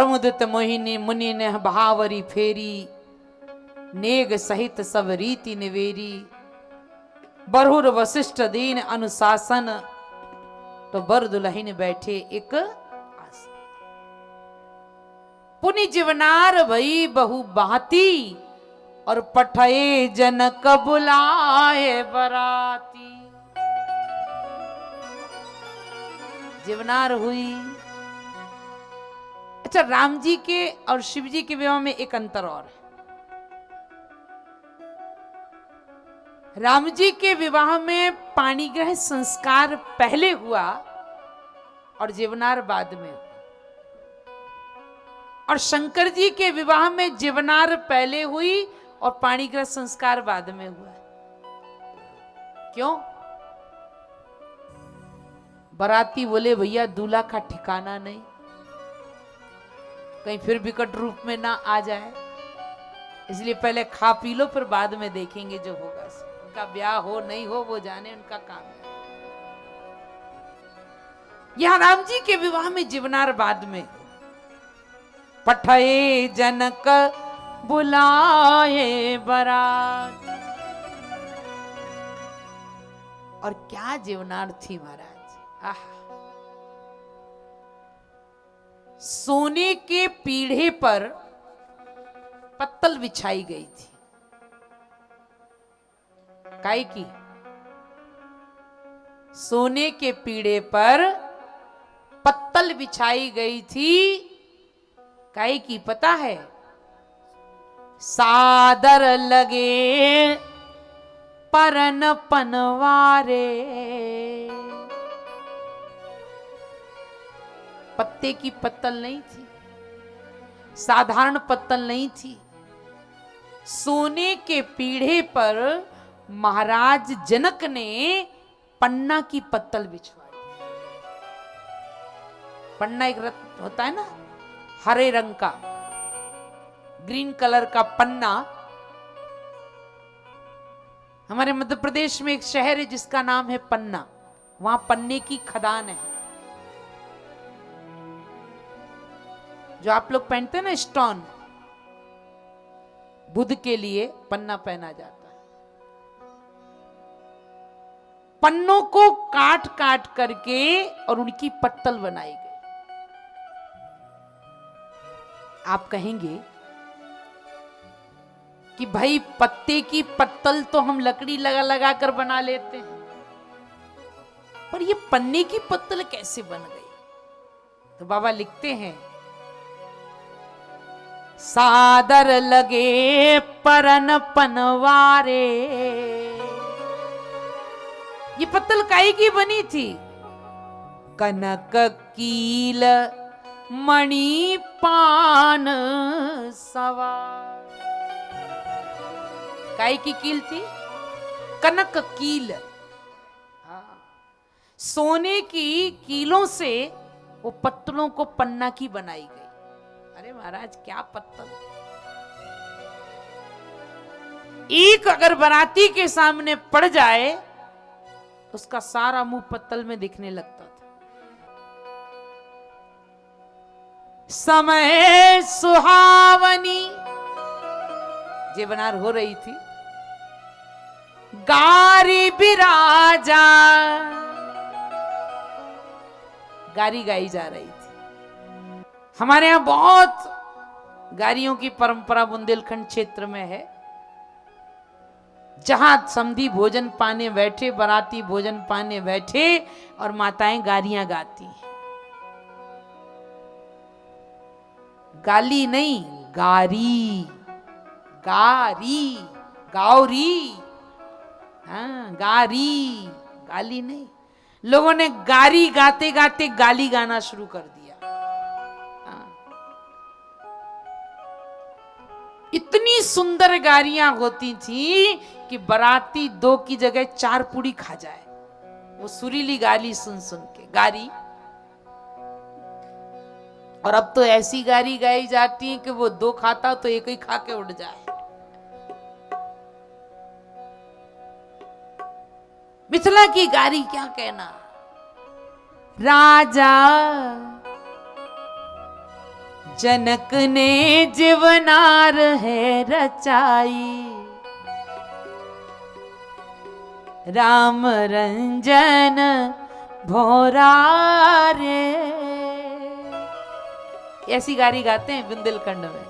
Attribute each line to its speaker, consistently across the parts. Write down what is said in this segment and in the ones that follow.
Speaker 1: प्रमुदित मोहिनी मुनि ने भावरी फेरी, नेग सहित सब रीति निवेरी। बरहुर वशिष्ठ दीन अनुशासन, तो बर दुल्हन बैठे एक आसन। पुनि जीवनार भई बहु बाती, और पठये जनक बुलाए बराती। जीवनार हुई। अच्छा, राम जी के और शिव जी के विवाह में एक अंतर और है। राम जी के विवाह में पाणिग्रह संस्कार पहले हुआ और जीवनार बाद में। और शंकर जी के विवाह में जीवनार पहले हुई और पाणिग्रह संस्कार बाद में हुआ। क्यों? बराती बोले भैया दूल्हा का ठिकाना नहीं, कहीं फिर विकट रूप में ना आ जाए, इसलिए पहले खा पी लो, फिर बाद में देखेंगे जो होगा। उनका ब्याह हो नहीं हो वो जाने, उनका काम है। यहां राम जी के विवाह में जीवनार बाद में। पठये जनक बुलाए बरात। और क्या जीवनार थी महाराज। आह, सोने के पीढ़े पर पत्तल बिछाई गई थी। काई की? सोने के पीढ़े पर पत्तल बिछाई गई थी। काई की पता है? सादर लगे परन पनवारे। पत्ते की पत्तल नहीं थी, साधारण पत्तल नहीं थी। सोने के पीढ़े पर महाराज जनक ने पन्ना की पत्तल बिछवाई। पन्ना एक रत्न होता है ना, हरे रंग का, ग्रीन कलर का पन्ना। हमारे मध्य प्रदेश में एक शहर है जिसका नाम है पन्ना, वहां पन्ने की खदान है। जो आप लोग पहनते हैं ना स्टोन, बुध के लिए पन्ना पहना जाता है। पन्नों को काट काट करके और उनकी पत्तल बनाई गई। आप कहेंगे कि भाई पत्ते की पत्तल तो हम लकड़ी लगा लगा कर बना लेते हैं, पर ये पन्ने की पत्तल कैसे बन गई? तो बाबा लिखते हैं, सादर लगे परन पनवारे। ये पत्तल काई की बनी थी? कनक कील मणि पान सवार। काई की कील थी? कनक कील। हाँ, सोने की कीलों से वो पत्तलों को पन्ना की बनाई गई। अरे महाराज क्या पत्तल! एक अगर बाराती के सामने पड़ जाए तो उसका सारा मुंह पत्तल में दिखने लगता था। समय सुहावनी जीवनार हो रही थी। गारी बिराजा, गारी गाई जा रही थी। हमारे यहां बहुत गारियों की परंपरा बुंदेलखंड क्षेत्र में है। जहां समधी भोजन पाने बैठे, बाराती भोजन पाने बैठे और माताएं गारियां गाती हैं। गाली नहीं, गारी, गारी, गाउरी। हाँ, गारी, गाली नहीं। लोगों ने गारी गाते गाते गाली गाना शुरू कर दिया। इतनी सुंदर गारियां होती थी कि बाराती 2 की जगह 4 पूड़ी खा जाए, वो सुरीली गाली सुन सुन के। गारी। और अब तो ऐसी गारी गाई जाती है कि वो 2 खाता तो 1 ही खा के उड़ जाए। मिथिला की गारी क्या कहना। जनक ने जीवनार है रचाई, राम रंजन भोरा रे। ऐसी गारी गाते हैं बुंदेलखंड में।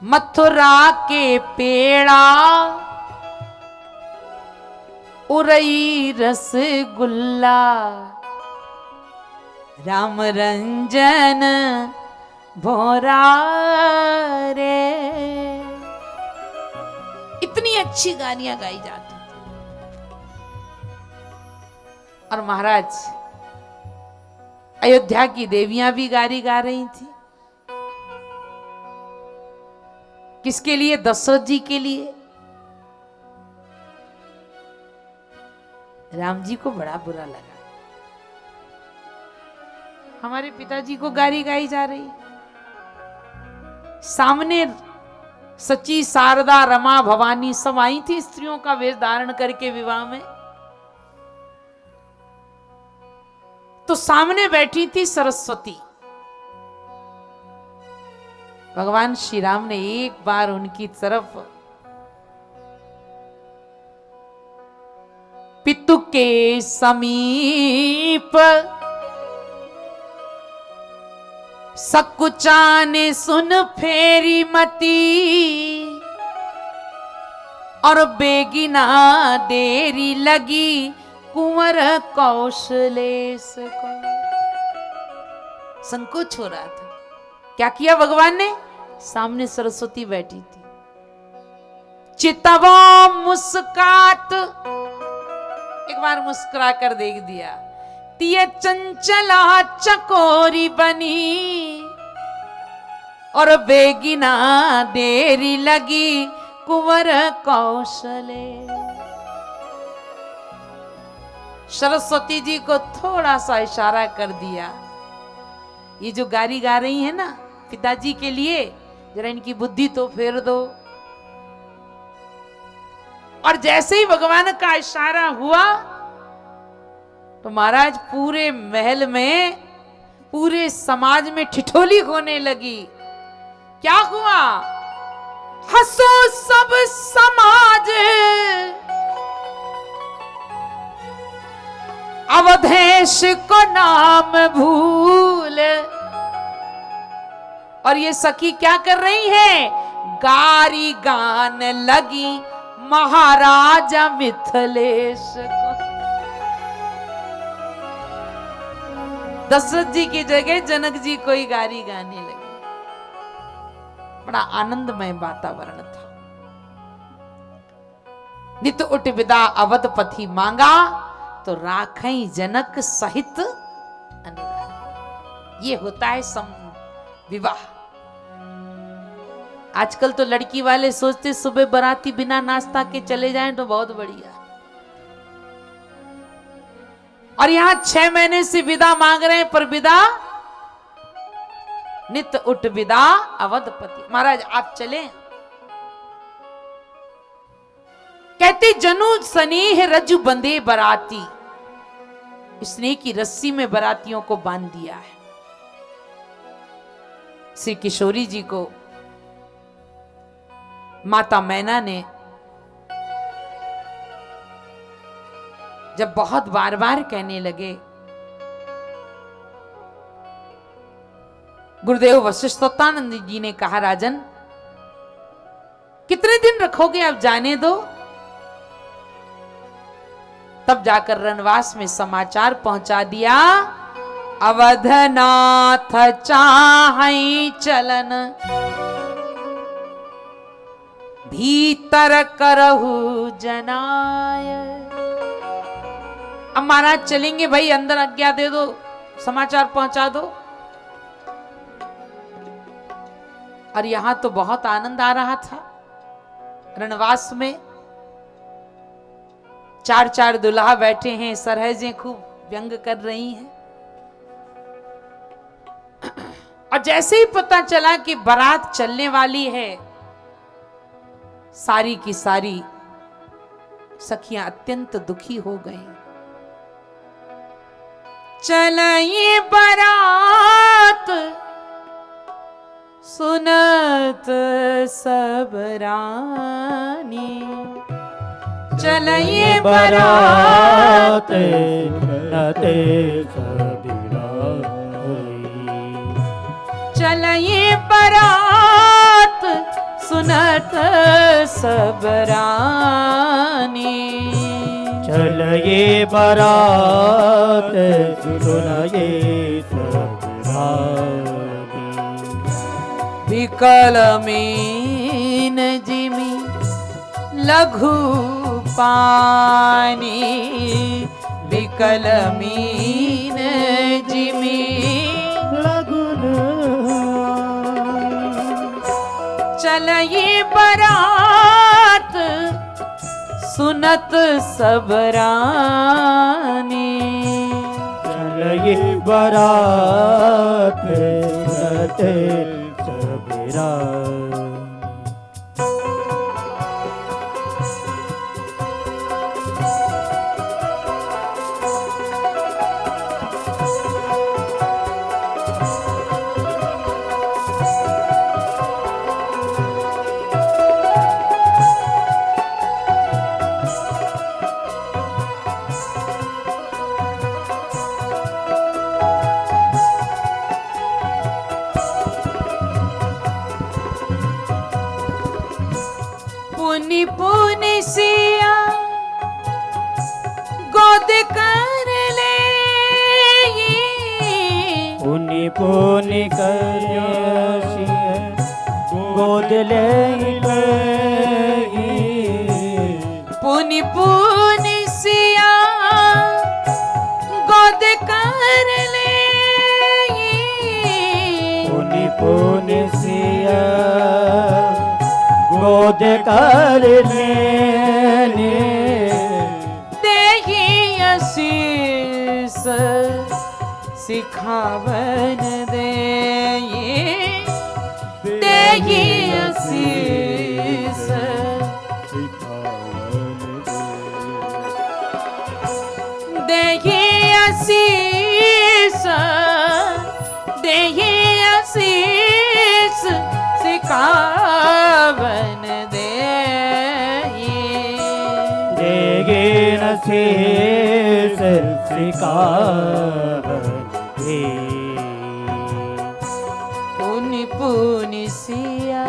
Speaker 1: मथुरा के पेड़ा उरई रसगुल्ला, राम रंजन भोरा रे। इतनी अच्छी गालियां गाई जाती थी। और महाराज अयोध्या की देवियां भी गारी गा रही थी। किसके लिए? दशरथ जी के लिए। राम जी को बड़ा बुरा लगा, हमारे पिताजी को गारी गाई जा रही। सामने सची शारदा रमा भवानी सब आई थी स्त्रियों का वेश धारण करके विवाह में। तो सामने बैठी थी सरस्वती। भगवान श्री राम ने एक बार उनकी तरफ पितु के समीप सकुचा ने सुन फेरी मती, और बेगिना देरी लगी कुंवर कौशलेश को। संकोच हो रहा था। क्या किया भगवान ने? सामने सरस्वती बैठी थी। चितवा मुस्कात, एक बार मुस्कुरा कर देख दिया। तिय चंचला चकोरी बनी, और बेगिना देरी लगी कुंवर कौशले। सरस्वती जी को थोड़ा सा इशारा कर दिया। ये जो गारी गा रही है ना पिताजी के लिए, जरा इनकी बुद्धि तो फेर दो। और जैसे ही भगवान का इशारा हुआ तो महाराज पूरे महल में, पूरे समाज में ठिठोली होने लगी। क्या हुआ? हंसो सब समाज, अवधेश को नाम भूल। और ये सखी क्या कर रही है? गारी गान लगी महाराजा मिथिलेश को। दशरथ जी की जगह जनक जी कोई गारी गाने लगे। बड़ा आनंदमय वातावरण था। नित उठ विदा अवधपति मांगा, तो राखई जनक सहित अनुराग। ये होता है विवाह। आजकल तो लड़की वाले सोचते सुबह बाराती बिना नाश्ता के चले जाएं तो बहुत बढ़िया। और यहां 6 महीने से विदा मांग रहे हैं, पर विदा नित उठ विदा अवधपति। महाराज आप चले। कहते जनु स्नेह रज्जु बंधे बराती। स्नेह की रस्सी में बरातियों को बांध दिया है। श्री किशोरी जी को माता मैना ने जब बहुत बार बार कहने लगे, गुरुदेव वशिष्ठोत्तानंद जी ने कहा, राजन कितने दिन रखोगे, अब जाने दो। तब जाकर रणवास में समाचार पहुंचा दिया, अवधनाथ चाहई चलन, भीतर करहु जनाय। अब महाराज चलेंगे भाई, अंदर आज्ञा दे दो, समाचार पहुंचा दो। और यहां तो बहुत आनंद आ रहा था। रणवास में 4 दुल्हा बैठे हैं, सरहजें खूब व्यंग कर रही हैं। और जैसे ही पता चला कि बारात चलने वाली है, सारी की सारी सखियां अत्यंत दुखी हो गईं। चलई बारात सुनत सब रानी, चलई बारात
Speaker 2: सुनते सब रानी,
Speaker 1: चलई बारात सुनत सब रानी,
Speaker 2: चलिए बारात सुनिए सब रानी।
Speaker 1: विकल मीन जिमी लघु पानी, विकल मीन जिमी चलई बारात सुनत सब रानी,
Speaker 2: चलिए बारात सुनते सब रानी।
Speaker 1: पुनि पुनि सिया गोद कर ले,
Speaker 2: पुनि पुनि कर गोद ले,
Speaker 1: पुनि पुनि सिया गोद कर ले,
Speaker 2: पुनि पुनि सिया गोद कर लेने,
Speaker 1: देहि आशीष सिखावन दे, देहि आशीष देहि आशीष, देहि आशीष सिखावन दे,
Speaker 2: देगे नसीस सिकार दे।
Speaker 1: पुनि पुनि सिया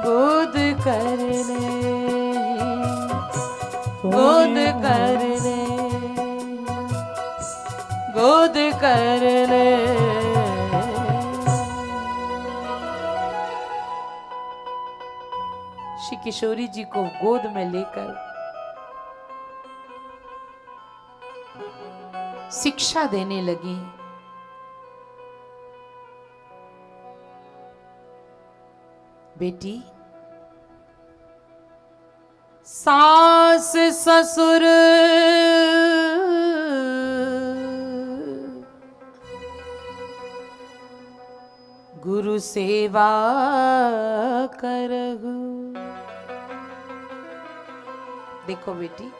Speaker 1: गोद कर ले, गोद कर ले, गोद कर ले। श्री किशोरी जी को गोद में लेकर शिक्षा देने लगी। बेटी, सास ससुर गुरु सेवा करहु। देखो बेटी,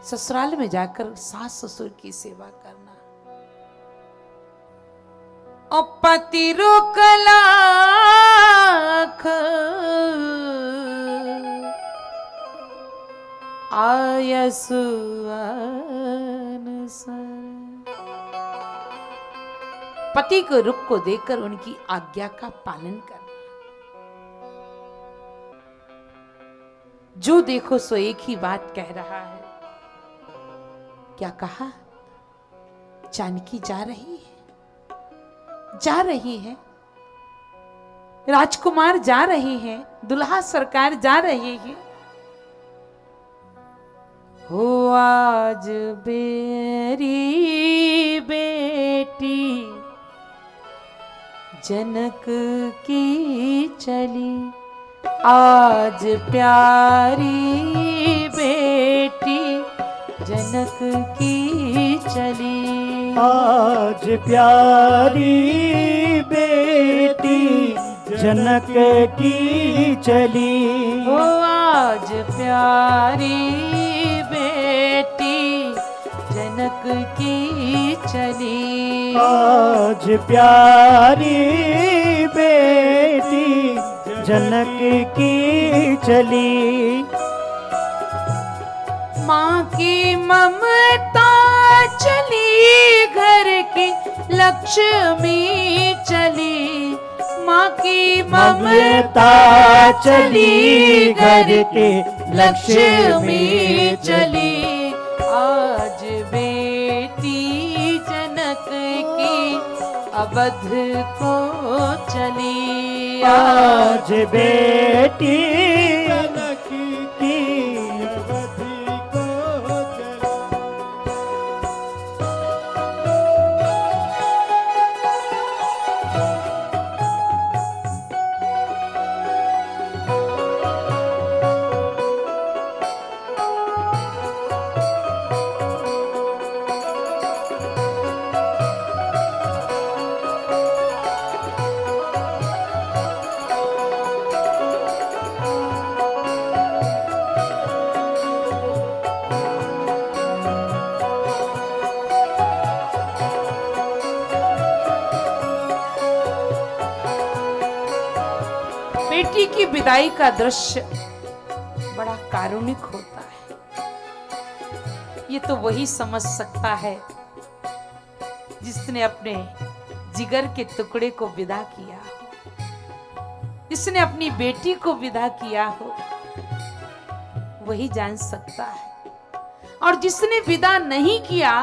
Speaker 1: ससुराल में जाकर सास ससुर की सेवा करना, और पति रुकला आयसु अनुसार। पति को रुख को देकर उनकी आज्ञा का पालन करना। जो देखो सो एक ही बात कह रहा है। क्या कहा? जानकी जा रही है, जा रही है, राजकुमार जा रहे हैं, दुल्हा सरकार जा रहे हैं। हो आज मेरी बेटी जनक की चली, आज प्यारी बेटी जनक की चली।
Speaker 2: आज प्यारी बेटी जनक की चली।
Speaker 1: ओ आज प्यारी बेटी की चली।
Speaker 2: आज प्यारी बेटी जनक की चली।
Speaker 1: माँ की ममता चली घर की लक्ष्मी चली। माँ की ममता चली घर की लक्ष्मी चली। आज बेटी जनक की अवध को चली।
Speaker 2: आज बेटी जनक की अवध को चली।
Speaker 1: बेटी की विदाई का दृश्य बड़ा कारुणिक होता है। ये तो वही समझ सकता है जिसने अपने जिगर के टुकड़े को विदा किया हो, जिसने अपनी बेटी को विदा किया हो, वही जान सकता है। और जिसने विदा नहीं किया,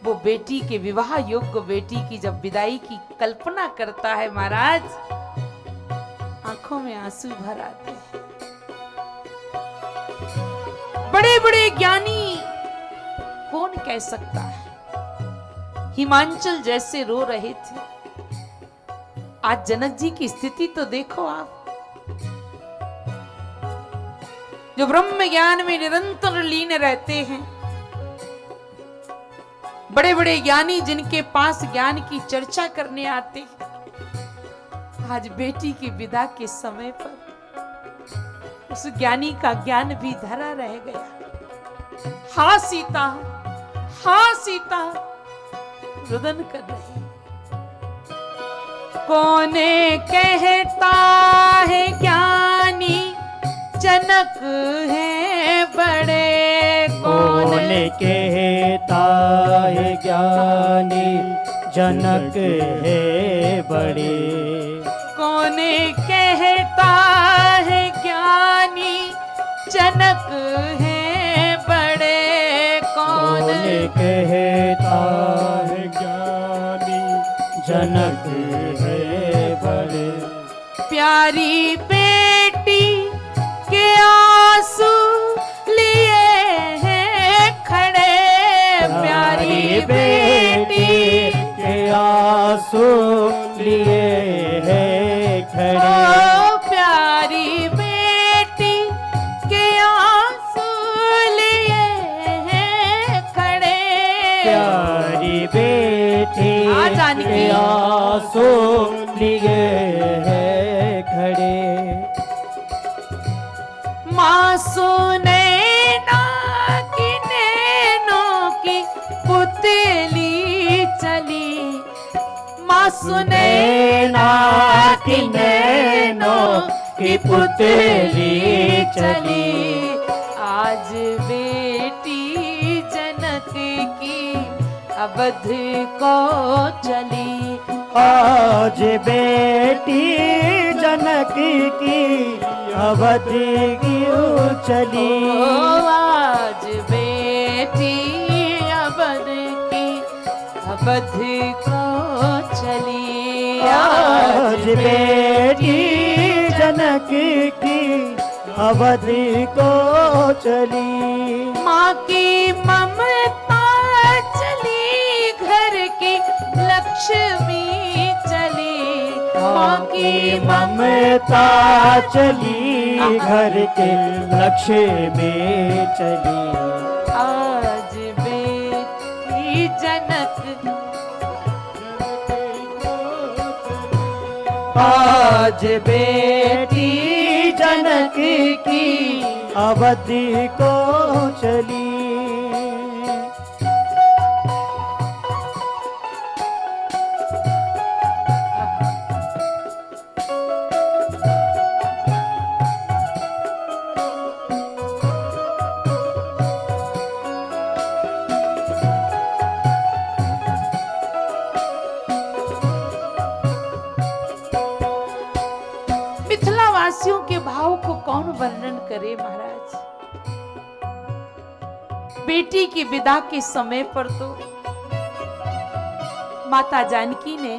Speaker 1: वो बेटी के विवाह योग्य बेटी की जब विदाई की कल्पना करता है महाराज, आंखों में आंसू भर आते हैं। बड़े बड़े ज्ञानी कौन कह सकता है, हिमांचल जैसे रो रहे थे। आज जनक जी की स्थिति तो देखो आप, जो ब्रह्म ज्ञान में निरंतर लीन रहते हैं, बड़े बड़े ज्ञानी जिनके पास ज्ञान की चर्चा करने आते हैं, आज बेटी की विदा के समय पर उस ज्ञानी का ज्ञान भी धरा रह गया। हाँ सीता, हाँ सीता रुदन कर रही। कौन कहता है ज्ञानी जनक है बड़े।
Speaker 2: कौन कहता है ज्ञानी जनक है बड़े।
Speaker 1: कौन कहता है ज्ञानी जनक है बड़े। कौन
Speaker 2: कहता है ज्ञानी जनक है बड़े।
Speaker 1: प्यारी बेटी के आंसू लिए हैं खड़े। प्यारी बेटी
Speaker 2: के आंसू लिए हैं खड़े।
Speaker 1: ओ प्यारी बेटी के आंसू लिए हैं खड़े।
Speaker 2: प्यारी बेटी के आंसू लिए हैं खड़े।
Speaker 1: माँ सुने ना कि नैनों की पुतली चली। माँ सुने
Speaker 2: ना कि नैनों की पुतली चली।
Speaker 1: आज बेटी जनक की अवध को चली।
Speaker 2: आज बेटी जनक की अवध क्यों चली।
Speaker 1: आज बेटी अवध की अवध को चली।
Speaker 2: आज बेटी जनक की अवध को चली।
Speaker 1: माँ की ममता चली घर की लक्ष्मी चली। माँ की
Speaker 2: ममता चली घर के लक्ष्मी चली।
Speaker 1: आज बेटी जनक।
Speaker 2: आज बेटी जनक की अवधि को चली।
Speaker 1: ब्रजवासियों के भाव को कौन वर्णन करे महाराज। बेटी की विदा के समय पर तो माता जानकी ने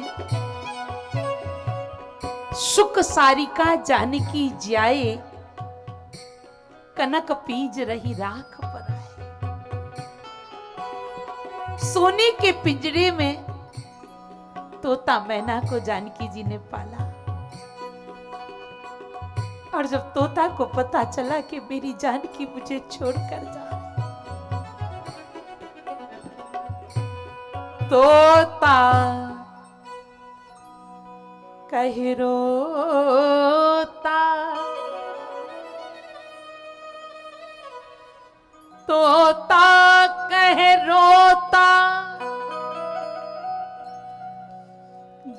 Speaker 1: सुख सारिका जानकी जाए, कनक पीज रही राख पर आए। सोने के पिंजरे में तोता मैना को जानकी जी ने पाला, और जब तोता को पता चला कि मेरी जानकी मुझे छोड़कर जा रही, तोता कहे रोता, तोता कहे रोता,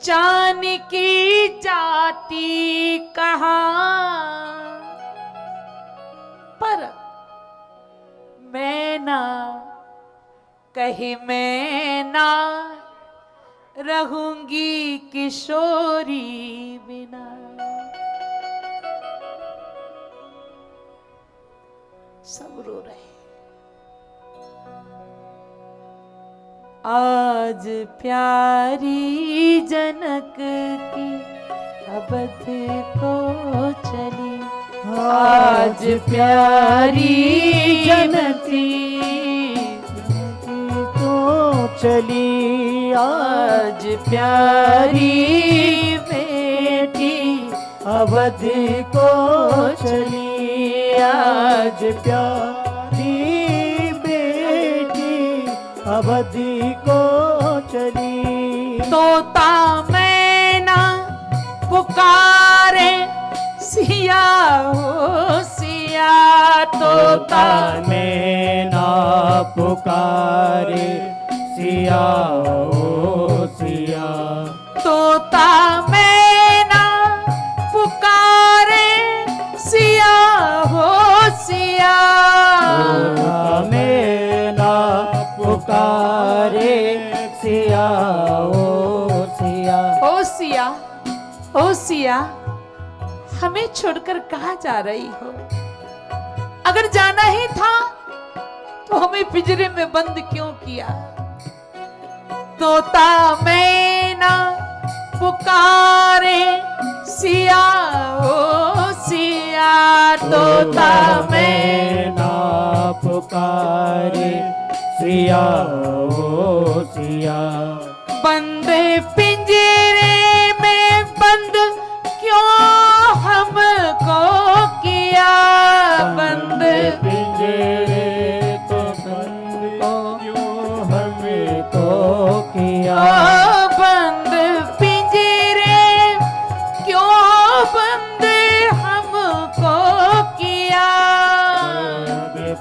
Speaker 1: जानकी जाती कहाँ, पर मैना कहे मैं ना रहूंगी किशोरी बिना। सब रो रहे। आज प्यारी जनक की अवध को चली, आज प्यारी जनकी
Speaker 2: को चली,
Speaker 1: आज प्यारी
Speaker 2: बेटी अवध को चली, आज प्यारी बेटी अवध को चली।
Speaker 1: तोता मैना पुकारे सिया हो सिया, तोता
Speaker 2: मैना पुकारे सिया ओ सिया,
Speaker 1: तोता मैना पुकारे सिया हो सिया,
Speaker 2: तोता मैना पुकारे सिया ओ सिया।
Speaker 1: ओ सिया, ओ सिया, हमें छोड़कर कहाँ जा रही हो? अगर जाना ही था तो हमें पिंजरे में बंद क्यों किया? तोता मैना पुकारे सिया ओ सिया, तोता मैना
Speaker 2: पुकारे सिया ओ सिया।
Speaker 1: बंद पिंजरे में बंद क्यों हमको किया, बंद
Speaker 2: पिंजरे तो बंद को क्यों हमको किया,
Speaker 1: ओ बंद पिंजरे क्यों बंद हमको किया,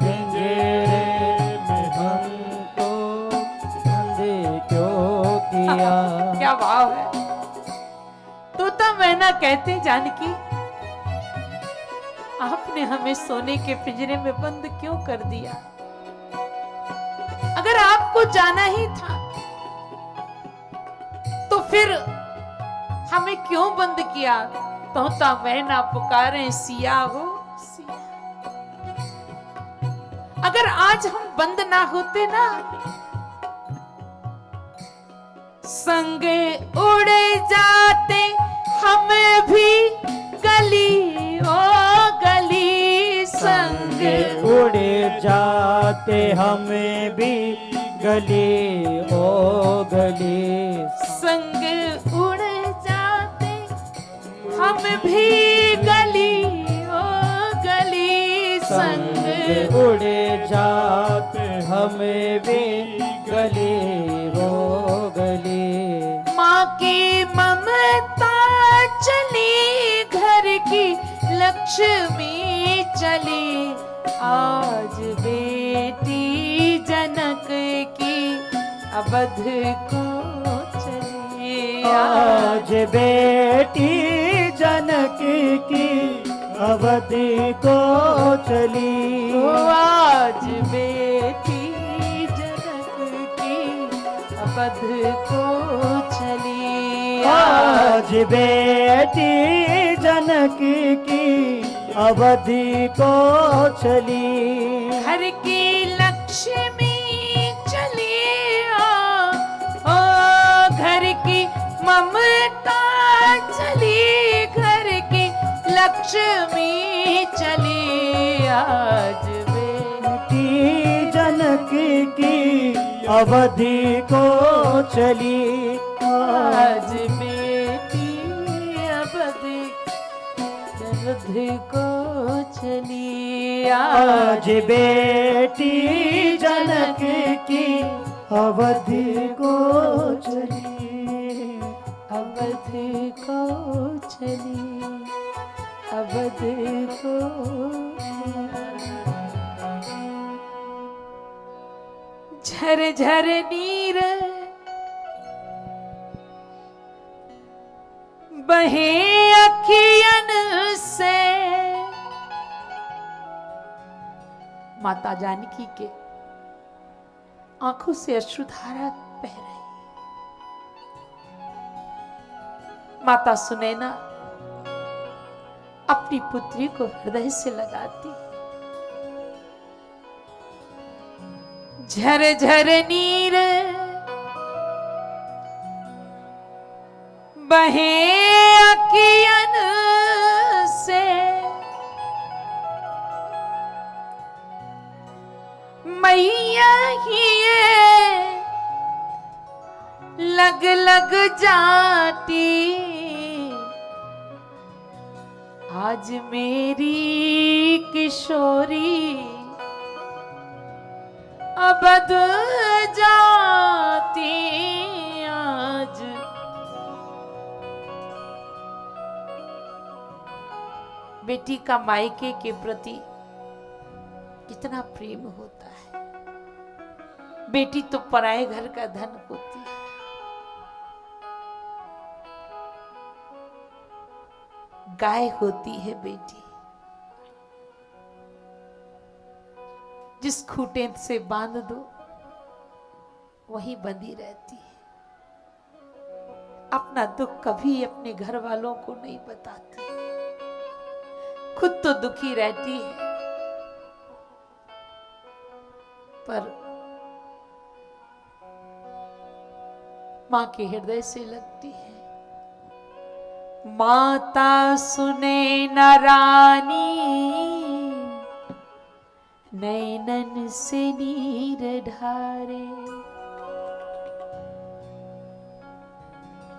Speaker 2: पिंजरे में हमको बंद क्यों किया।
Speaker 1: क्या भाव है। तोता मैना कहते जानकी, आपने हमें सोने के पिंजरे में बंद क्यों कर दिया? अगर आपको जाना ही था तो फिर हमें क्यों बंद किया? तोता मैना पुकारे सिया हो सिया। अगर आज हम बंद ना होते ना, संग उड़ जाते हम भी गली ओ गली, संग
Speaker 2: उड़ जाते हमें भी गली ओ गली,
Speaker 1: संग उड़ जाते हम भी गली ओ गली, संग
Speaker 2: उड़ जाते हमें भी गली ओ गली।
Speaker 1: माँ की ममता चली, घर की लक्ष्मी चली, आज बेटी जनक की अवध को चली,
Speaker 2: आज बेटी जनक की अवध को चली,
Speaker 1: आज बेटी जनक की अवध को चली,
Speaker 2: आज आज बेटी जनकी की अवधि को चली।
Speaker 1: घर की लक्ष्मी चली ओ घर की ममता चली, घर की लक्ष्मी चली। आज
Speaker 2: बेटी जनकी की अवधि को चली।
Speaker 1: आज बेटी अवधि को चली।
Speaker 2: आज बेटी जनकी की अवधि को चली।
Speaker 1: अवधि को चली, अवधि को। झर झर नीर बहे अखियन से। माता जानकी के आंखों से अश्रुधारा बह रही। माता सुनैना अपनी पुत्री को हृदय से लगाती। झर झर नीर बहे अखियन से। मैया ही लग लग जाती। आज मेरी किशोरी अबद जाती। आज बेटी का मायके के प्रति कितना प्रेम होता है। बेटी तो पराए घर का धन होती है। गाय होती है बेटी, जिस खूंटे से बांध दो वही बंधी रहती है। अपना दुख कभी अपने घर वालों को नहीं बताती, खुद तो दुखी रहती है पर मां के हृदय से लगती है। माता सुने न रानी नैनन से नीर ढारे।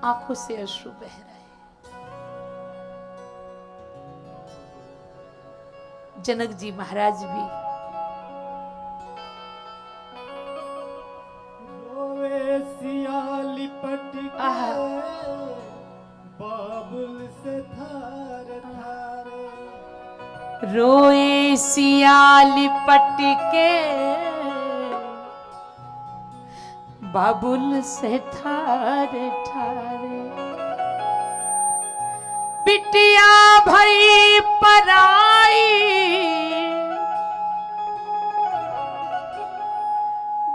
Speaker 1: आंखों से अश्रु बह रहे। जनक जी महाराज भी
Speaker 2: रोवे सिया लिपट के बाबुल से थार थारे।
Speaker 1: रोए सिया लिपट के बाबुल से ठारे ठारे। बिटिया भई पराई,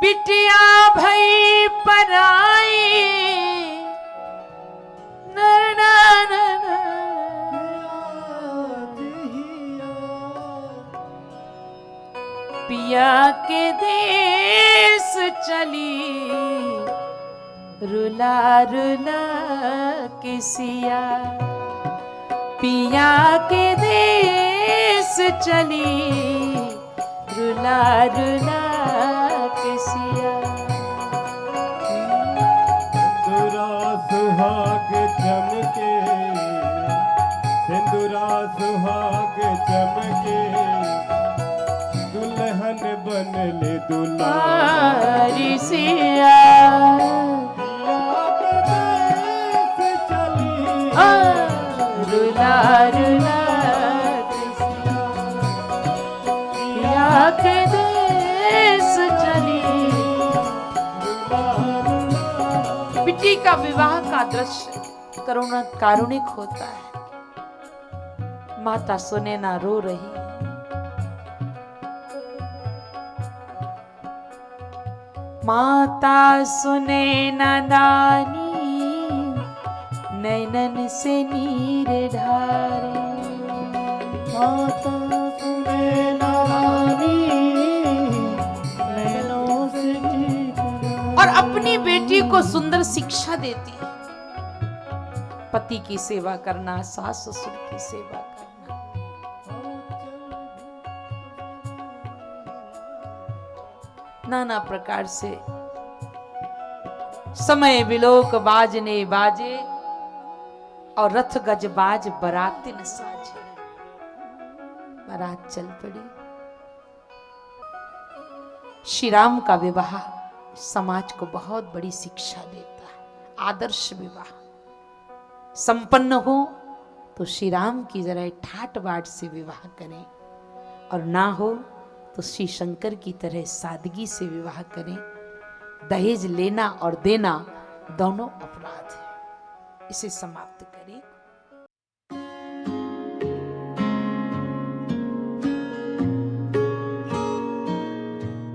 Speaker 1: बिटिया भई पराई। पिया के देश चली रुला रुला के सिया। पिया के देश चली रुला रुला के सिया।
Speaker 2: सिंदूरा सुहाग चमके, सिंदूरा सुहाग चमके। दुल्हन बनले दुलारी
Speaker 1: सिया। रुला रुला पिया के देश चली। बेटी का विवाह का दृश्य कारुणिक होता है। माता सुनैना रो रही। माता सुनैना दानी नैनन से नीर ढारे।
Speaker 3: माता सुने न रानी नैनों से नीर
Speaker 1: और अपनी बेटी को सुंदर शिक्षा देती है। पति की सेवा करना, सास ससुर की सेवा करना, नाना प्रकार से समय विलोक बाजने बाजे और रथ गज बाज बरातिन साजे। बारात चल पड़ी। श्री राम का विवाह समाज को बहुत बड़ी शिक्षा देता है। आदर्श विवाह संपन्न हो तो श्री राम की जरा ठाट बाट से विवाह करें, और ना हो तो श्री शंकर की तरह सादगी से विवाह करें। दहेज लेना और देना दोनों अपराध है। इसे समाप्त करें।